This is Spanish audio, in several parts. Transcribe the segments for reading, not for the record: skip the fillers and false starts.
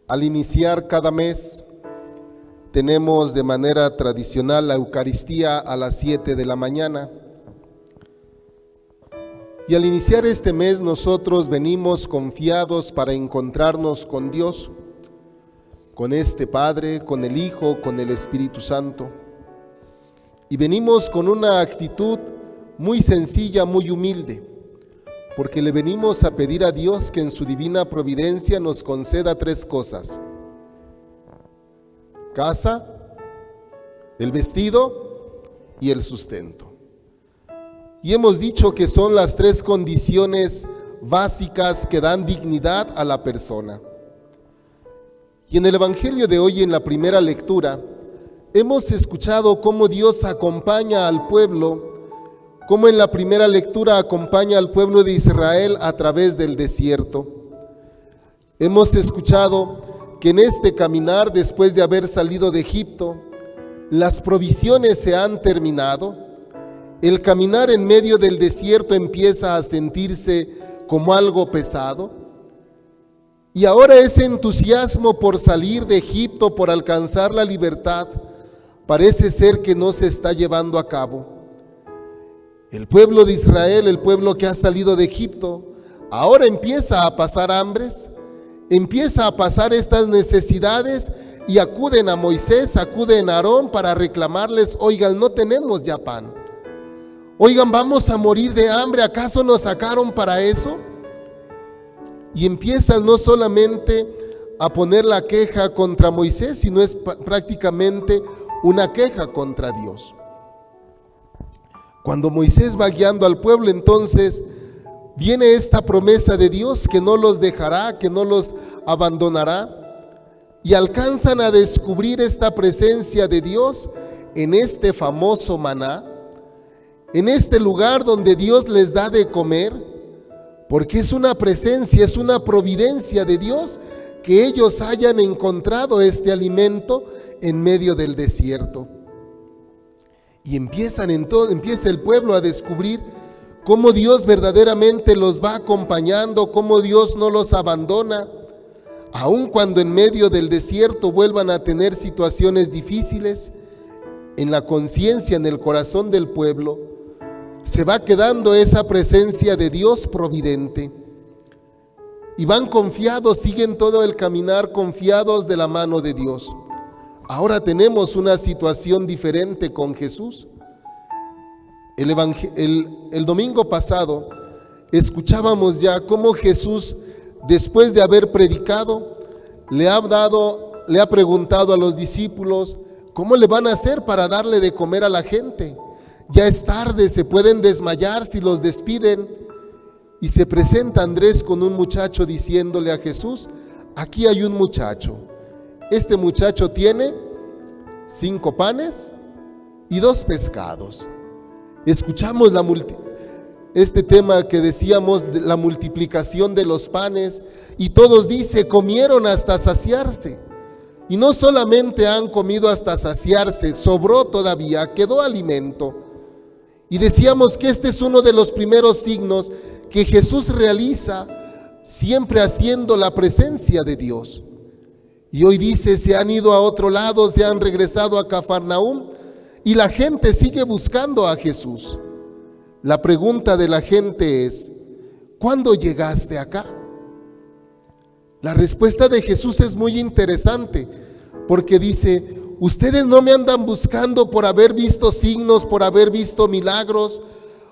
Al iniciar cada mes, tenemos de manera tradicional la Eucaristía a las 7 de la mañana. Y al iniciar este mes nosotros venimos confiados para encontrarnos con Dios, con este Padre, con el Hijo, con el Espíritu Santo. Y venimos con una actitud muy sencilla, muy humilde, porque le venimos a pedir a Dios que en su divina providencia nos conceda 3 cosas: casa, el vestido y el sustento. Y hemos dicho que son las 3 condiciones básicas que dan dignidad a la persona. Y en el Evangelio de hoy, en la primera lectura, hemos escuchado cómo Dios acompaña al pueblo, cómo en la primera lectura acompaña al pueblo de Israel a través del desierto. Hemos escuchado que en este caminar, después de haber salido de Egipto, las provisiones se han terminado. El caminar en medio del desierto empieza a sentirse como algo pesado. Y ahora ese entusiasmo por salir de Egipto, por alcanzar la libertad, parece ser que no se está llevando a cabo. El pueblo de Israel, el pueblo que ha salido de Egipto, ahora empieza a pasar hambres, empieza a pasar estas necesidades y acuden a Moisés, acuden a Aarón para reclamarles: oigan, no tenemos ya pan. Oigan, vamos a morir de hambre, ¿acaso nos sacaron para eso? Y empiezan no solamente a poner la queja contra Moisés, sino es prácticamente una queja contra Dios. Cuando Moisés va guiando al pueblo, entonces viene esta promesa de Dios que no los dejará, que no los abandonará, y alcanzan a descubrir esta presencia de Dios en este famoso maná, en este lugar donde Dios les da de comer, porque es una presencia, es una providencia de Dios que ellos hayan encontrado este alimento en medio del desierto. Y empieza el pueblo a descubrir cómo Dios verdaderamente los va acompañando, cómo Dios no los abandona, aun cuando en medio del desierto vuelvan a tener situaciones difíciles. En la conciencia, en el corazón del pueblo, se va quedando esa presencia de Dios providente. Y van confiados, siguen todo el caminar confiados de la mano de Dios. Ahora tenemos una situación diferente con Jesús. El domingo pasado escuchábamos ya cómo Jesús, después de haber predicado, le ha preguntado a los discípulos: ¿cómo le van a hacer para darle de comer a la gente? Ya es tarde, se pueden desmayar si los despiden. Y se presenta Andrés con un muchacho diciéndole a Jesús: aquí hay un muchacho. Este muchacho tiene 5 panes y 2 pescados. Escuchamos este tema que decíamos, la multiplicación de los panes, y todos dice, comieron hasta saciarse. Y no solamente han comido hasta saciarse, sobró todavía, quedó alimento. Y decíamos que este es uno de los primeros signos que Jesús realiza, siempre haciendo la presencia de Dios. Y hoy dice, se han ido a otro lado, se han regresado a Cafarnaúm, y la gente sigue buscando a Jesús. La pregunta de la gente es: ¿cuándo llegaste acá? La respuesta de Jesús es muy interesante, porque dice: ustedes no me andan buscando por haber visto signos, por haber visto milagros,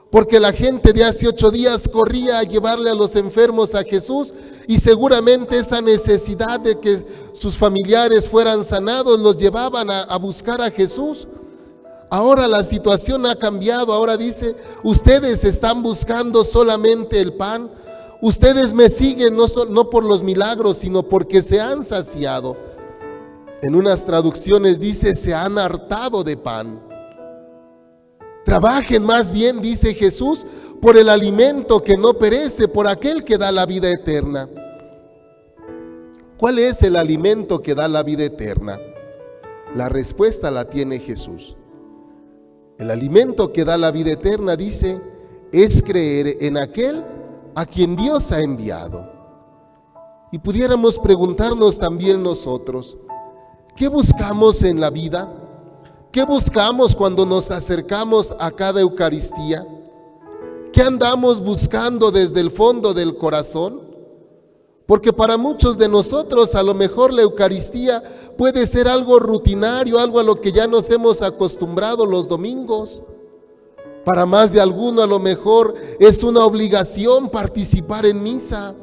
porque la gente de hace 8 días corría a llevarle a los enfermos a Jesús, y seguramente esa necesidad de que sus familiares fueran sanados los llevaban a buscar a Jesús. Ahora la situación ha cambiado, ahora dice: ustedes están buscando solamente el pan, ustedes me siguen no por los milagros, sino porque se han saciado. En unas traducciones dice: se han hartado de pan. Trabajen más bien, dice Jesús, por el alimento que no perece, por aquel que da la vida eterna. ¿Cuál es el alimento que da la vida eterna? La respuesta la tiene Jesús. El alimento que da la vida eterna, dice, es creer en aquel a quien Dios ha enviado. Y pudiéramos preguntarnos también nosotros, ¿qué buscamos en la vida? ¿Qué buscamos cuando nos acercamos a cada Eucaristía? ¿Qué andamos buscando desde el fondo del corazón? Porque para muchos de nosotros a lo mejor la Eucaristía puede ser algo rutinario, algo a lo que ya nos hemos acostumbrado los domingos. Para más de alguno a lo mejor es una obligación participar en misa.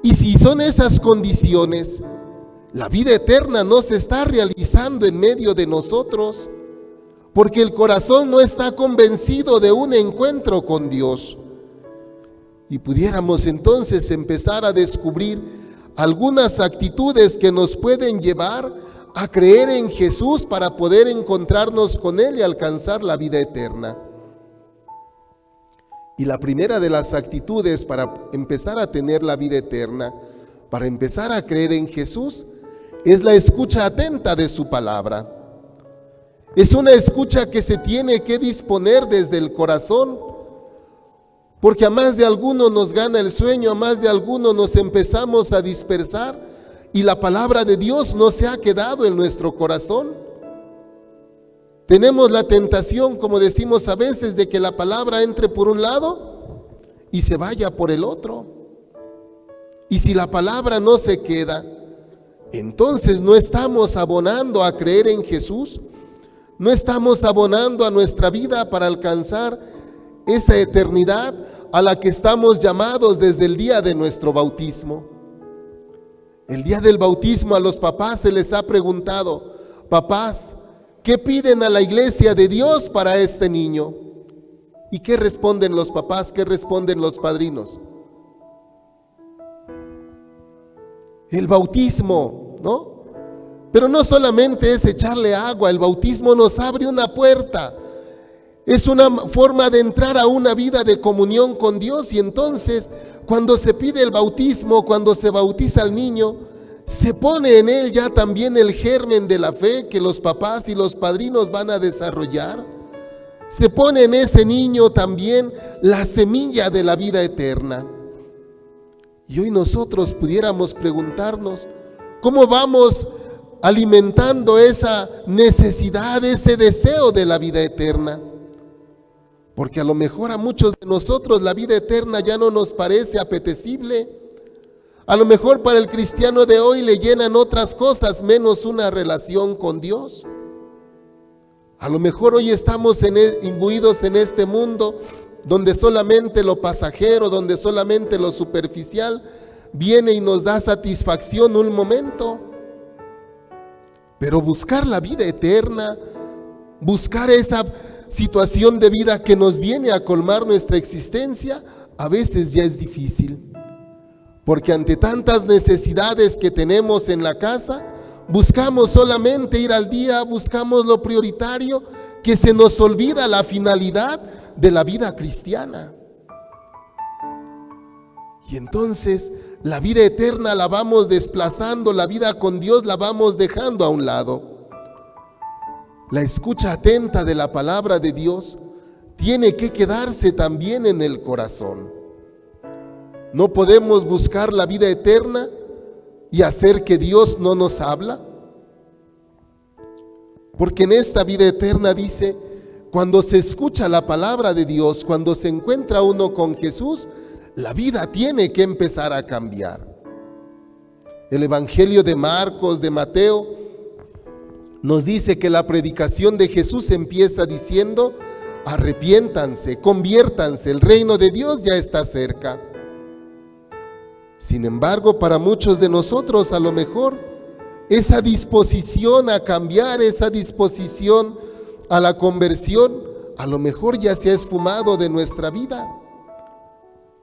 Y si son esas condiciones, la vida eterna no se está realizando en medio de nosotros, porque el corazón no está convencido de un encuentro con Dios. Y pudiéramos entonces empezar a descubrir algunas actitudes que nos pueden llevar a creer en Jesús para poder encontrarnos con Él y alcanzar la vida eterna. Y la primera de las actitudes para empezar a tener la vida eterna, para empezar a creer en Jesús, es la escucha atenta de su palabra. Es una escucha que se tiene que disponer desde el corazón, porque a más de alguno nos gana el sueño, a más de alguno nos empezamos a dispersar y la palabra de Dios no se ha quedado en nuestro corazón. Tenemos la tentación, como decimos a veces, de que la palabra entre por un lado y se vaya por el otro. Y si la palabra no se queda, entonces no estamos abonando a creer en Jesús, no estamos abonando a nuestra vida para alcanzar esa eternidad a la que estamos llamados desde el día de nuestro bautismo. El día del bautismo a los papás se les ha preguntado: papás, ¿qué piden a la iglesia de Dios para este niño? ¿Y qué responden los papás? ¿Qué responden los padrinos? El bautismo, ¿no? Pero no solamente es echarle agua, el bautismo nos abre una puerta. Es una forma de entrar a una vida de comunión con Dios, y entonces cuando se pide el bautismo, cuando se bautiza al niño, se pone en él ya también el germen de la fe que los papás y los padrinos van a desarrollar. Se pone en ese niño también la semilla de la vida eterna. Y hoy nosotros pudiéramos preguntarnos, ¿cómo vamos alimentando esa necesidad, ese deseo de la vida eterna? Porque a lo mejor a muchos de nosotros la vida eterna ya no nos parece apetecible. A lo mejor para el cristiano de hoy le llenan otras cosas menos una relación con Dios. A lo mejor hoy estamos imbuidos en este mundo donde solamente lo pasajero, donde solamente lo superficial viene y nos da satisfacción un momento. Pero buscar la vida eterna, buscar esa situación de vida que nos viene a colmar nuestra existencia, a veces ya es difícil. Porque ante tantas necesidades que tenemos en la casa, buscamos solamente ir al día, buscamos lo prioritario, que se nos olvida la finalidad de la vida cristiana. Y entonces la vida eterna la vamos desplazando, la vida con Dios la vamos dejando a un lado. La escucha atenta de la palabra de Dios tiene que quedarse también en el corazón. No podemos buscar la vida eterna y hacer que Dios no nos habla. Porque en esta vida eterna dice, cuando se escucha la palabra de Dios, cuando se encuentra uno con Jesús, la vida tiene que empezar a cambiar. El Evangelio de Marcos, de Mateo, nos dice que la predicación de Jesús empieza diciendo: arrepiéntanse, conviértanse, el reino de Dios ya está cerca. Sin embargo, para muchos de nosotros a lo mejor esa disposición a cambiar, esa disposición a la conversión, a lo mejor ya se ha esfumado de nuestra vida.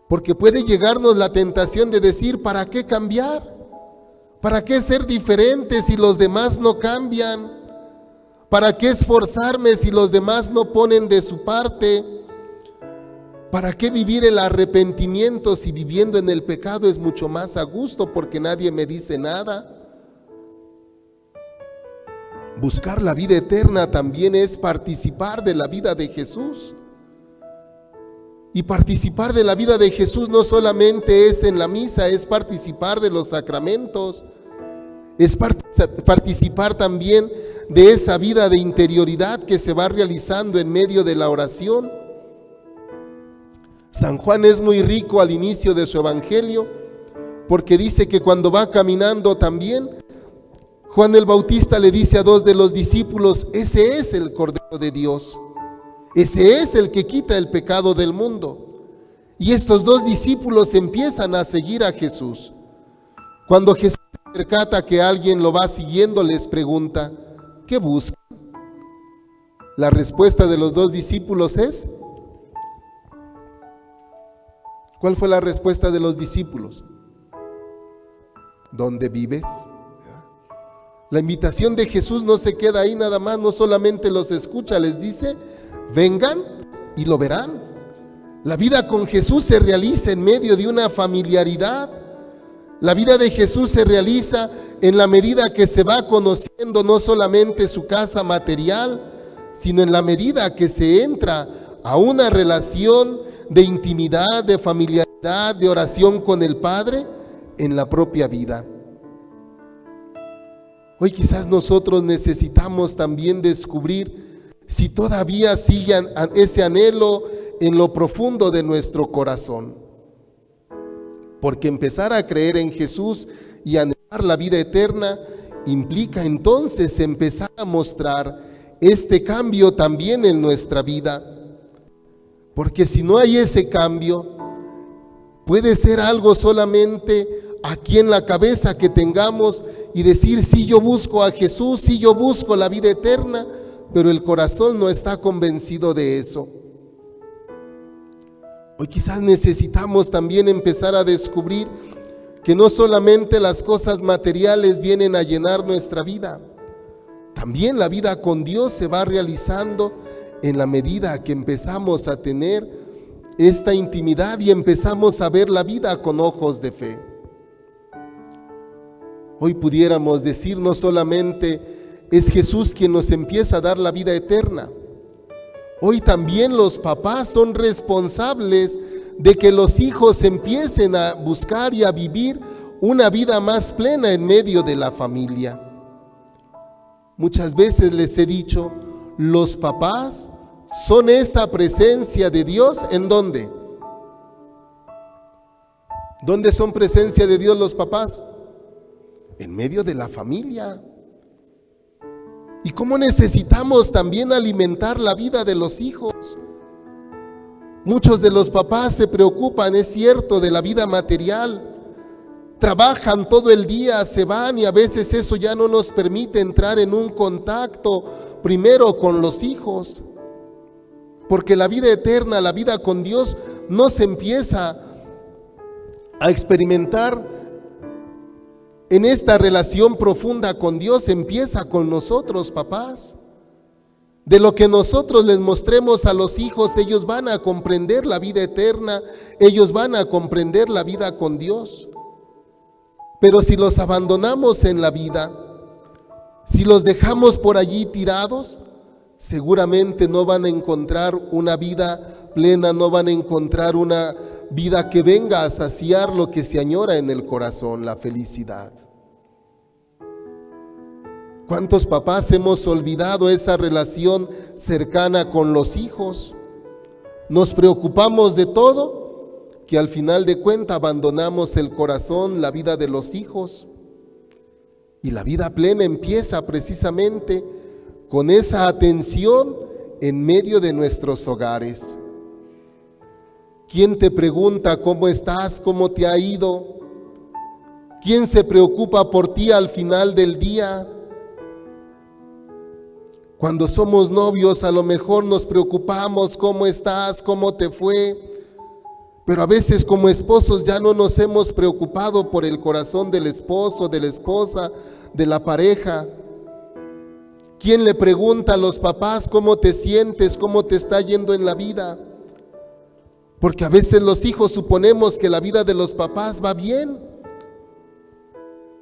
Porque puede llegarnos la tentación de decir: ¿para qué cambiar? ¿Para qué ser diferente si los demás no cambian? ¿Para qué esforzarme si los demás no ponen de su parte? ¿Para qué vivir el arrepentimiento si viviendo en el pecado es mucho más a gusto porque nadie me dice nada? Buscar la vida eterna también es participar de la vida de Jesús. Y participar de la vida de Jesús no solamente es en la misa, es participar de los sacramentos, es participar también de esa vida de interioridad que se va realizando en medio de la oración. San Juan es muy rico al inicio de su evangelio, porque dice que cuando va caminando también, Juan el Bautista le dice a dos de los discípulos: ese es el Cordero de Dios, ese es el que quita el pecado del mundo. Y estos dos discípulos empiezan a seguir a Jesús. Cuando Jesús se percata que alguien lo va siguiendo, les pregunta: ¿qué buscan? La respuesta de los dos discípulos es: ¿cuál fue la respuesta de los discípulos? ¿Dónde vives? La invitación de Jesús no se queda ahí nada más, no solamente los escucha, les dice: vengan y lo verán. La vida con Jesús se realiza en medio de una familiaridad. La vida de Jesús se realiza en la medida que se va conociendo no solamente su casa material, sino en la medida que se entra a una relación de intimidad, de familiaridad, de oración con el Padre en la propia vida. Hoy quizás nosotros necesitamos también descubrir si todavía sigue ese anhelo en lo profundo de nuestro corazón. Porque empezar a creer en Jesús y anhelar la vida eterna implica entonces empezar a mostrar este cambio también en nuestra vida. Porque si no hay ese cambio, puede ser algo solamente aquí en la cabeza que tengamos y decir: sí, yo busco a Jesús, sí, yo busco la vida eterna, pero el corazón no está convencido de eso. Hoy quizás necesitamos también empezar a descubrir que no solamente las cosas materiales vienen a llenar nuestra vida, también la vida con Dios se va realizando en la medida que empezamos a tener esta intimidad y empezamos a ver la vida con ojos de fe. Hoy pudiéramos decir, no solamente es Jesús quien nos empieza a dar la vida eterna, hoy también los papás son responsables de que los hijos empiecen a buscar y a vivir una vida más plena en medio de la familia. Muchas veces les he dicho, los papás son esa presencia de Dios. ¿En dónde? ¿Dónde son presencia de Dios los papás? En medio de la familia. Y cómo necesitamos también alimentar la vida de los hijos. Muchos de los papás se preocupan, es cierto, de la vida material. Trabajan todo el día, se van y a veces eso ya no nos permite entrar en un contacto primero con los hijos. Porque la vida eterna, la vida con Dios, no se empieza a experimentar en esta relación profunda con Dios, empieza con nosotros, papás. De lo que nosotros les mostremos a los hijos, ellos van a comprender la vida eterna, ellos van a comprender la vida con Dios. Pero si los abandonamos en la vida, si los dejamos por allí tirados, seguramente no van a encontrar una vida plena, no van a encontrar una vida que venga a saciar lo que se añora en el corazón, la felicidad. ¿Cuántos papás hemos olvidado esa relación cercana con los hijos? Nos preocupamos de todo, que al final de cuentas abandonamos el corazón, la vida de los hijos. Y la vida plena empieza precisamente con esa atención en medio de nuestros hogares. ¿Quién te pregunta cómo estás, cómo te ha ido? ¿Quién se preocupa por ti al final del día? Cuando somos novios a lo mejor nos preocupamos cómo estás, cómo te fue, pero a veces como esposos ya no nos hemos preocupado por el corazón del esposo, de la esposa, de la pareja. ¿Quién le pregunta a los papás cómo te sientes, cómo te está yendo en la vida? Porque a veces los hijos suponemos que la vida de los papás va bien,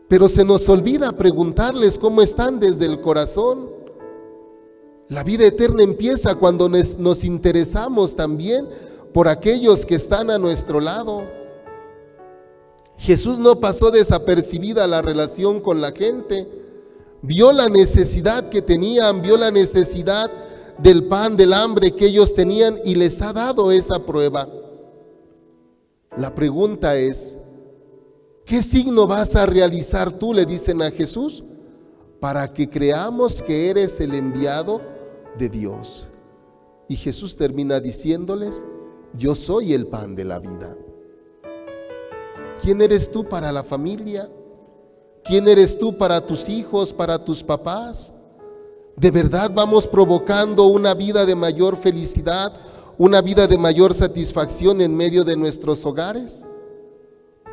pero se nos olvida preguntarles cómo están desde el corazón. La vida eterna empieza cuando nos interesamos también por aquellos que están a nuestro lado. Jesús no pasó desapercibida la relación con la gente. Vio la necesidad que tenían, vio la necesidad del pan, del hambre que ellos tenían y les ha dado esa prueba. La pregunta es, ¿qué signo vas a realizar tú? Le dicen a Jesús, para que creamos que eres el enviado de Dios. Y Jesús termina diciéndoles, yo soy el pan de la vida. ¿Quién eres tú para la familia? ¿Quién eres tú para tus hijos, para tus papás? ¿De verdad vamos provocando una vida de mayor felicidad, una vida de mayor satisfacción en medio de nuestros hogares?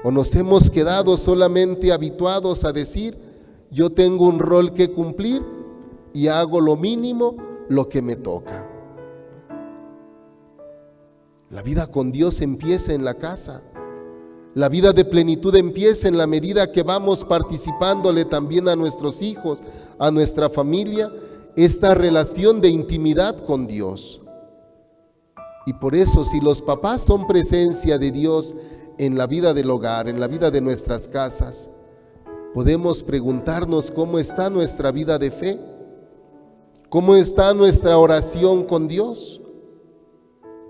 ¿O nos hemos quedado solamente habituados a decir, yo tengo un rol que cumplir y hago lo mínimo, lo que me toca? La vida con Dios empieza en la casa. La vida de plenitud empieza en la medida que vamos participándole también a nuestros hijos, a nuestra familia, esta relación de intimidad con Dios. Y por eso, si los papás son presencia de Dios en la vida del hogar, en la vida de nuestras casas, podemos preguntarnos cómo está nuestra vida de fe, cómo está nuestra oración con Dios,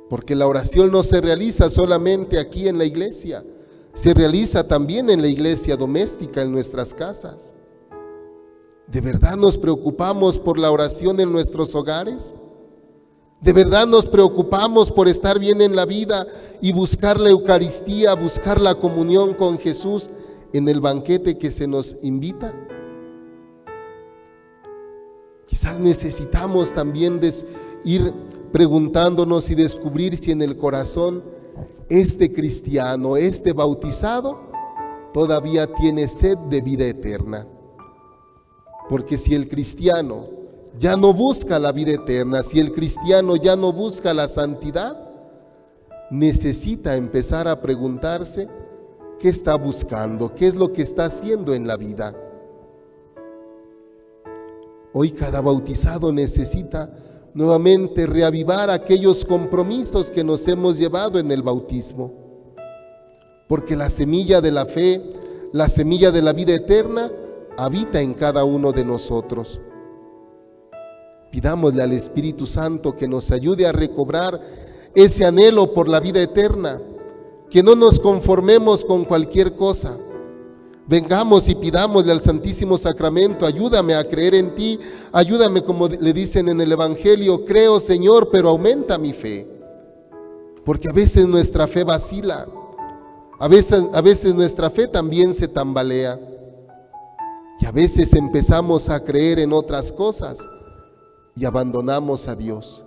porque la oración no se realiza solamente aquí en la iglesia, se realiza también en la iglesia doméstica, en nuestras casas. ¿De verdad nos preocupamos por la oración en nuestros hogares? ¿De verdad nos preocupamos por estar bien en la vida y buscar la Eucaristía, buscar la comunión con Jesús en el banquete que se nos invita? Quizás necesitamos también ir preguntándonos y descubrir si en el corazón este cristiano, este bautizado, todavía tiene sed de vida eterna. Porque si el cristiano ya no busca la vida eterna, si el cristiano ya no busca la santidad, necesita empezar a preguntarse qué está buscando, qué es lo que está haciendo en la vida. Hoy cada bautizado necesita nuevamente reavivar aquellos compromisos que nos hemos llevado en el bautismo, porque la semilla de la fe, la semilla de la vida eterna, habita en cada uno de nosotros. Pidámosle al Espíritu Santo que nos ayude a recobrar ese anhelo por la vida eterna, que no nos conformemos con cualquier cosa. Vengamos y pidámosle al Santísimo Sacramento, ayúdame a creer en ti, ayúdame, como le dicen en el Evangelio, creo Señor, pero aumenta mi fe. Porque a veces nuestra fe vacila, a veces nuestra fe también se tambalea. Y a veces empezamos a creer en otras cosas y abandonamos a Dios.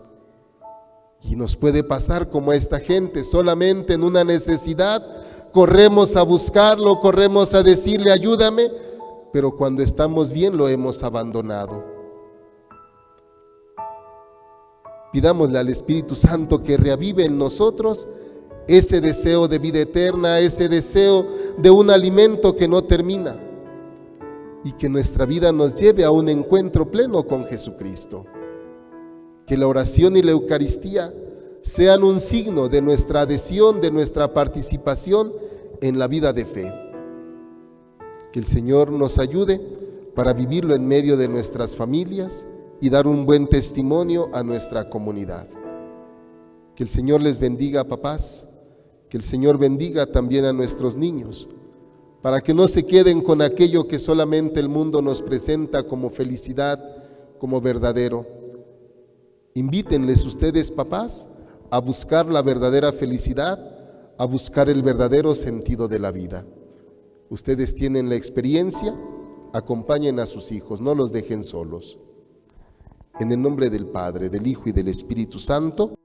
Y nos puede pasar como a esta gente, solamente en una necesidad corremos a buscarlo, corremos a decirle ayúdame, pero cuando estamos bien lo hemos abandonado. Pidámosle al Espíritu Santo que reavive en nosotros ese deseo de vida eterna, ese deseo de un alimento que no termina, y que nuestra vida nos lleve a un encuentro pleno con Jesucristo. Que la oración y la Eucaristía sean un signo de nuestra adhesión, de nuestra participación en la vida de fe. Que el Señor nos ayude para vivirlo en medio de nuestras familias y dar un buen testimonio a nuestra comunidad. Que el Señor les bendiga, papás, que el Señor bendiga también a nuestros niños, para que no se queden con aquello que solamente el mundo nos presenta como felicidad, como verdadero. Invítenles ustedes, papás, a buscar la verdadera felicidad, a buscar el verdadero sentido de la vida. Ustedes tienen la experiencia, acompañen a sus hijos, no los dejen solos. En el nombre del Padre, del Hijo y del Espíritu Santo.